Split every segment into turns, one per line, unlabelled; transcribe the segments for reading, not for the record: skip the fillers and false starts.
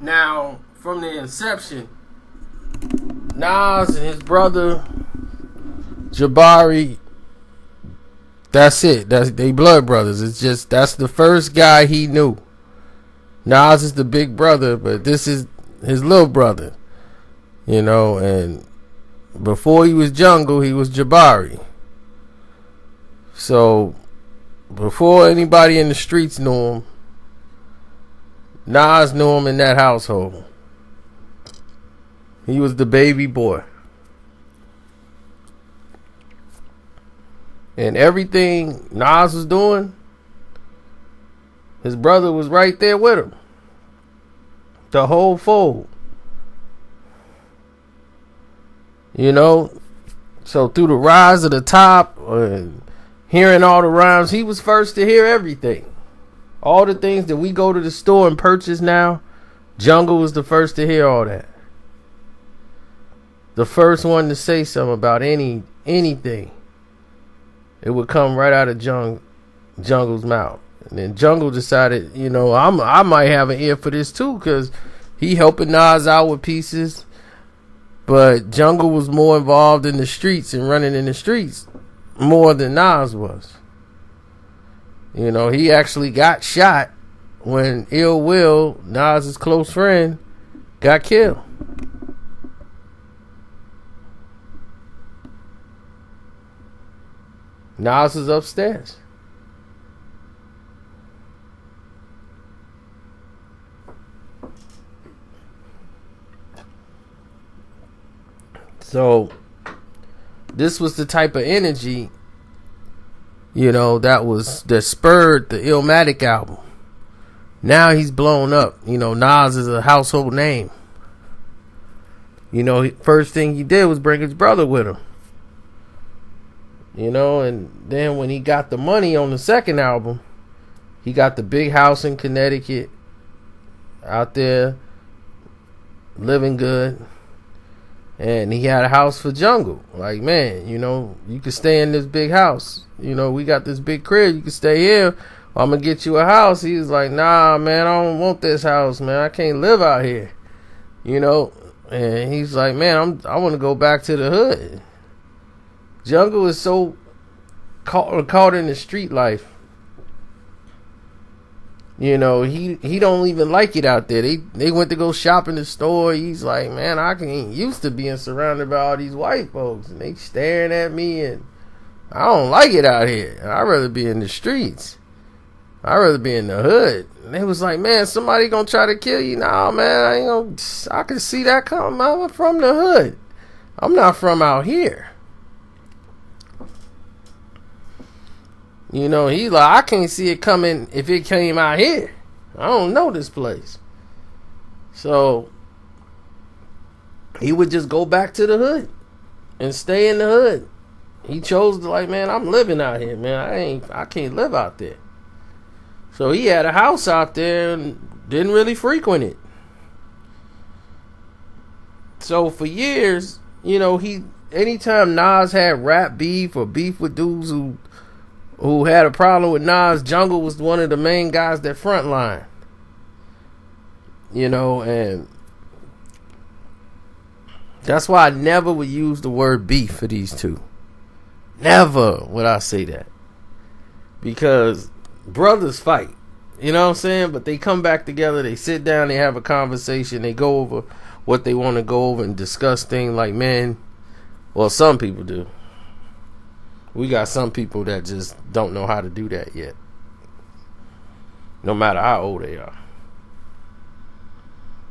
Now, from the inception, Nas and his brother Jabari, that's it. They blood brothers. It's just that's the first guy he knew. Nas is the big brother, but this is his little brother. And before he was Jungle, he was Jabari. So before anybody in the streets knew him, Nas knew him in that household. He was the baby boy. And everything Nas was doing, his brother was right there with him. The whole fold. So through the rise of the top and hearing all the rhymes, he was first to hear everything. All the things that we go to the store and purchase now, Jungle was the first to hear all that. The first one to say something about anything. It would come right out of Jungle's mouth. And then Jungle decided, I might have an ear for this too, because he helping Nas out with pieces. But Jungle was more involved in the streets and running in the streets more than Nas was. He actually got shot when Ill Will, Nas's close friend, got killed. Nas is upstairs. So this was the type of energy, that spurred the Illmatic album. Now he's blown up. Nas is a household name. First thing he did was bring his brother with him. And then when he got the money on the second album, he got the big house in Connecticut, out there, living good. And he had a house for Jungle. Like, man, you can stay in this big house. We got this big crib. You can stay here. Or I'm going to get you a house. He was like, nah, man, I don't want this house, man. I can't live out here. And he's like, man, I want to go back to the hood. Jungle is so caught in the street life. He don't even like it out there. They went to go shop in the store. He's like, man, I ain't used to being surrounded by all these white folks, and they staring at me, and I don't like it out here. I'd rather be in the streets. I'd rather be in the hood. And they was like, man, somebody gonna try to kill you. Nah, man, I can see that coming. I'm from the hood. I'm not from out here. He like, I can't see it coming if it came out here. I don't know this place. So he would just go back to the hood and stay in the hood. He chose to, like, man, I'm living out here, man. I can't live out there. So he had a house out there and didn't really frequent it. So for years, anytime Nas had rap beef or beef with dudes who had a problem with Nas, Jungle was one of the main guys that front line. And that's why I never would use the word beef for these two. Never would I say that. Because brothers fight. You know what I'm saying? But they come back together, they sit down, they have a conversation, they go over what they want to go over and discuss things like men. Well, some people do. We got some people that just don't know how to do that yet. No matter how old they are.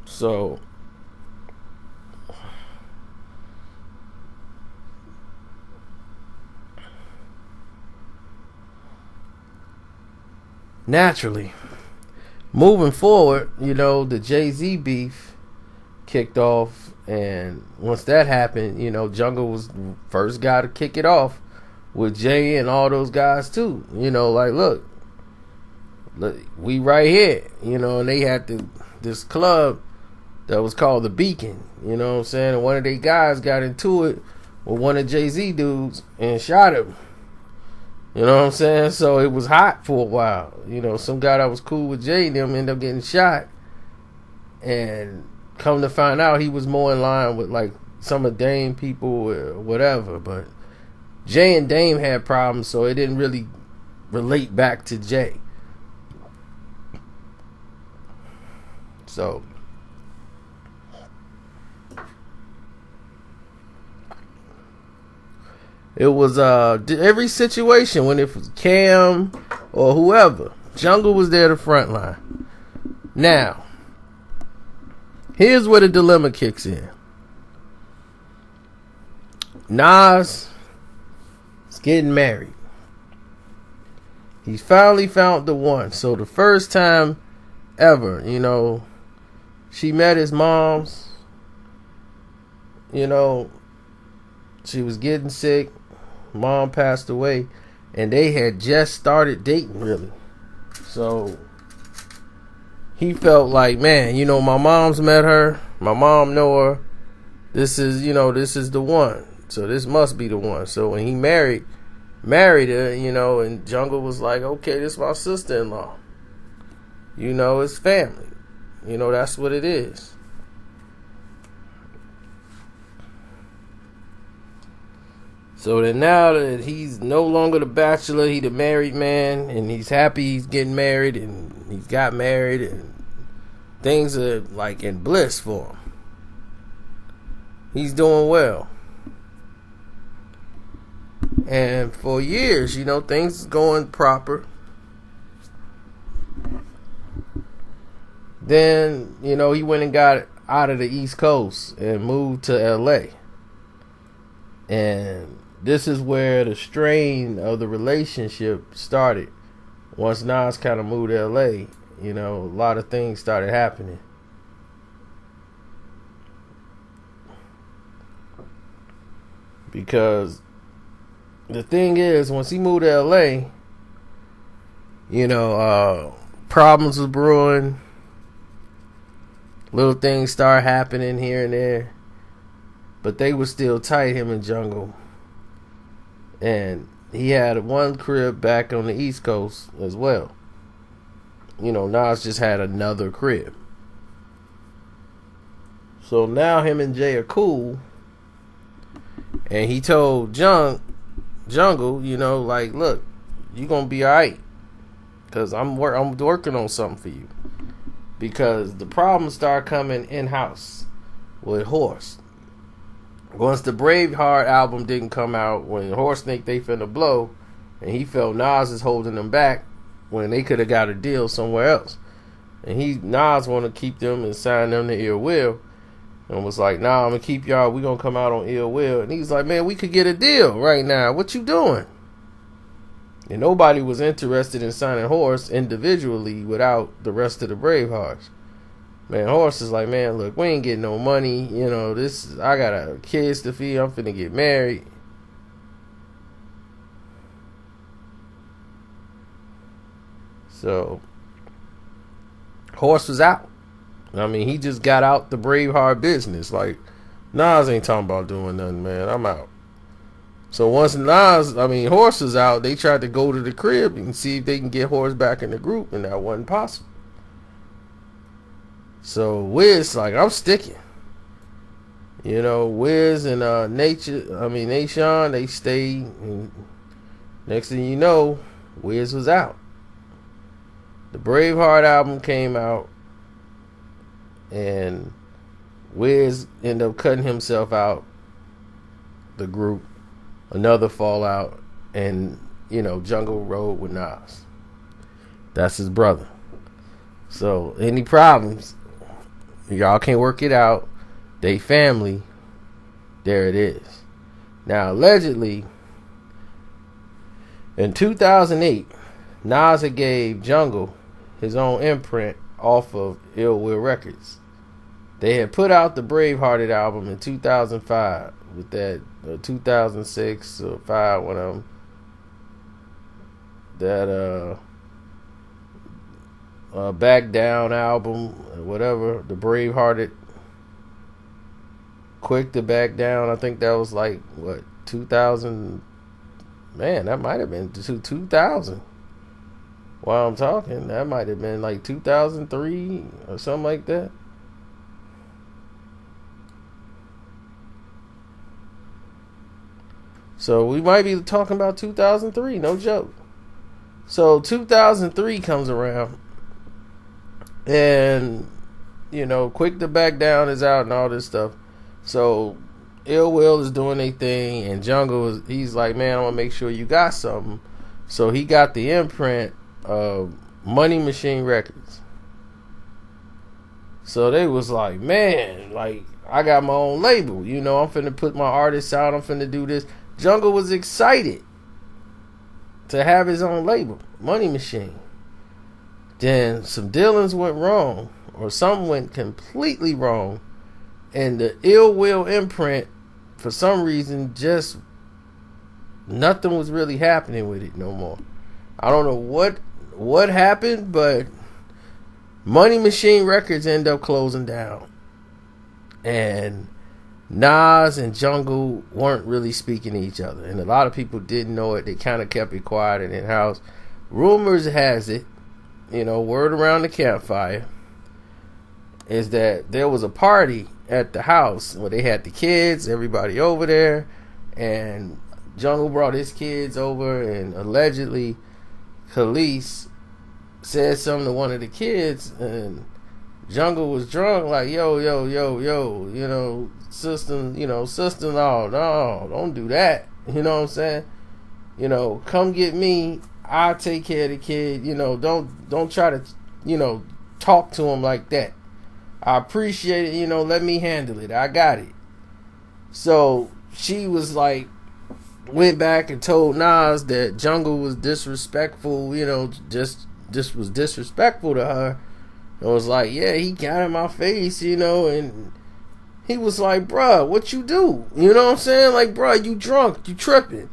So naturally, moving forward, the Jay-Z beef kicked off, and once that happened, Jungle was the first guy to kick it off with Jay and all those guys too. Like, look, we right here. And they had this club that was called the Beacon. You know what I'm saying? And one of their guys got into it with one of Jay-Z dudes and shot him. You know what I'm saying? So it was hot for a while. Some guy that was cool with Jay and them ended up getting shot. And come to find out, he was more in line with like some of Dame people or whatever. But Jay and Dame had problems, so it didn't really relate back to Jay. So it was every situation, when it was Cam or whoever, Jungle was there the front line. Now, here's where the dilemma kicks in. Nas is getting married. He's finally found the one. So the first time ever, you know, she met his mom's. You know, she was getting sick. Mom passed away. And they had just started dating, really. So he felt like, man, you know, my mom's met her. My mom know her. This is, you know, this is the one. So this must be the one. So when he married her, you know, and Jungle was like, okay, this is my sister-in-law. You know, it's family. You know, that's what it is. So then now that he's no longer the bachelor, he's the married man, and he's happy he's getting married, and he's got married, and things are like in bliss for him. He's doing well. And for years, you know, things going proper. Then, you know, he went and got out of the East Coast and moved to LA. And this is where the strain of the relationship started. Once Nas kind of moved to LA, you know, a lot of things started happening. Because the thing is, once he moved to LA, you know, problems was brewing. Little things started happening here and there. But they were still tight, him and Jungle. And he had one crib back on the East Coast as well. You know, Nas just had another crib. So now him and Jay are cool. And he told Jungle, you know, like, look, you gonna be alright. Because I'm working on something for you. Because the problems start coming in-house with Horse. Once the Braveheart album didn't come out, when Horse think they finna blow, and he felt Nas is holding them back when they could have got a deal somewhere else. And Nas want to keep them and sign them to Ill Will. And was like, nah, I'm going to keep y'all. We going to come out on Ill Will. And he's like, man, we could get a deal right now. What you doing? And nobody was interested in signing Horse individually without the rest of the Bravehearts. Man, Horse is like, man, look, we ain't getting no money. You know, I got a kids to feed. I'm finna get married. So, Horse was out. I mean, he just got out the Braveheart business. Like, Nas ain't talking about doing nothing, man. I'm out. So once Horse was out, they tried to go to the crib and see if they can get Horse back in the group, and that wasn't possible. So Wiz like, I'm sticking. You know, Wiz and Nation, they stayed. And next thing you know, Wiz was out. The Braveheart album came out, and Wiz ended up cutting himself out the group. Another fallout, and you know, Jungle rode with Nas. That's his brother. So any problems, y'all can't work it out. They family. There it is. Now allegedly, in 2008, Nas had gave Jungle his own imprint off of Ill Will Records. They had put out the Bravehearted album in 2005 with that 2006 or 5, one of them. That Back Down album, whatever, the Bravehearted, Quick to Back Down. I think that was like, what, 2000? Man, that might have been 2000. While I'm talking, that might have been like 2003 or something like that. So we might be talking about 2003, no joke. So 2003 comes around, and Quick to Back Down is out and all this stuff. So Ill Will is doing their thing, and Jungle he's like, man, I want to make sure you got something. So he got the imprint of Money Machine Records. So they was like, man, like, I got my own label. I'm finna put my artists out. I'm finna do this. Jungle was excited to have his own label, Money Machine. Then some dealings went wrong, or something went completely wrong, and the Ill Will imprint, for some reason, just nothing was really happening with it no more. I don't know what happened, but Money Machine Records end up closing down, and Nas and Jungle weren't really speaking to each other, and a lot of people didn't know it. They kind of kept it quiet in the house. Rumors has it, word around the campfire, is that there was a party at the house where they had the kids, everybody over there, and Jungle brought his kids over, and allegedly Khalees said something to one of the kids, and Jungle was drunk, like, yo, sister-in-law, no, don't do that. You know what I'm saying? Come get me, I'll take care of the kid. Don't try to, talk to him like that. I appreciate it, let me handle it. I got it. So she was like, went back and told Nas that Jungle was disrespectful, just was disrespectful to her. It was like, yeah, he got in my face, and he was like, bruh, what you do? You know what I'm saying? Like, bruh, you drunk, you tripping.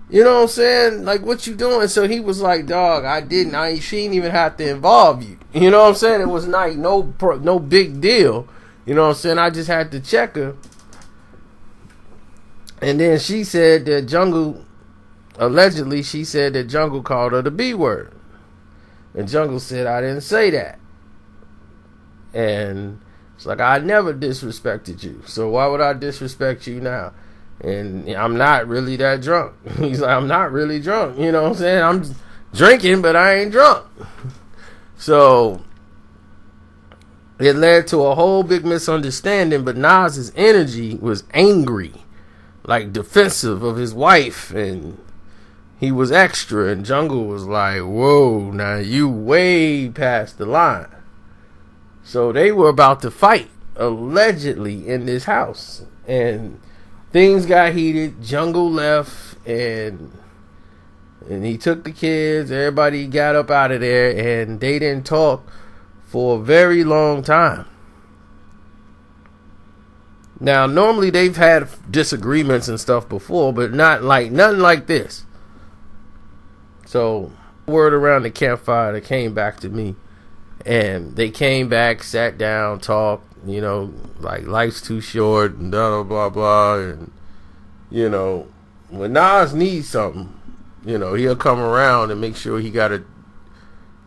You know what I'm saying? Like, what you doing? So he was like, dog, she didn't even have to involve you. You know what I'm saying? It was like no big deal. You know what I'm saying? I just had to check her. And then she said that allegedly she said that Jungle called her the B word. And Jungle said, I didn't say that. And it's like, I never disrespected you. So why would I disrespect you now? And I'm not really that drunk. He's like, I'm not really drunk. You know what I'm saying? I'm drinking, but I ain't drunk. So it led to a whole big misunderstanding. But Nas's energy was angry, like defensive of his wife. And he was extra. And Jungle was like, whoa, now you way past the line. So they were about to fight, allegedly, in this house. And things got heated. Jungle left, and he took the kids. Everybody got up out of there, and they didn't talk for a very long time. Now, normally they've had disagreements and stuff before, but nothing like this. So, word around the campfire that came back to me. And they came back, sat down, talked, like life's too short and blah, blah, blah. And, when Nas needs something, he'll come around and make sure he gotta,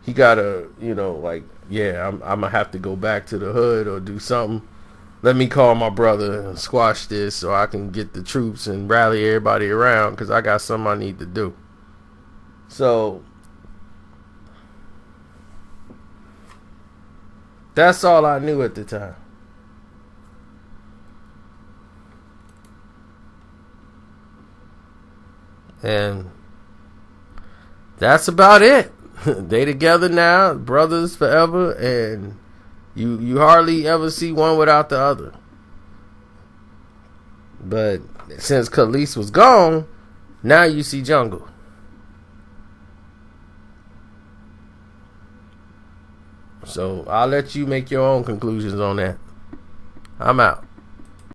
like, yeah, I'm going to have to go back to the hood or do something. Let me call my brother and squash this so I can get the troops and rally everybody around because I got something I need to do. So that's all I knew at the time. And that's about it. They together now, brothers forever, and you hardly ever see one without the other. But since Khalees was gone, now you see Jungle. So I'll let you make your own conclusions on that. I'm out.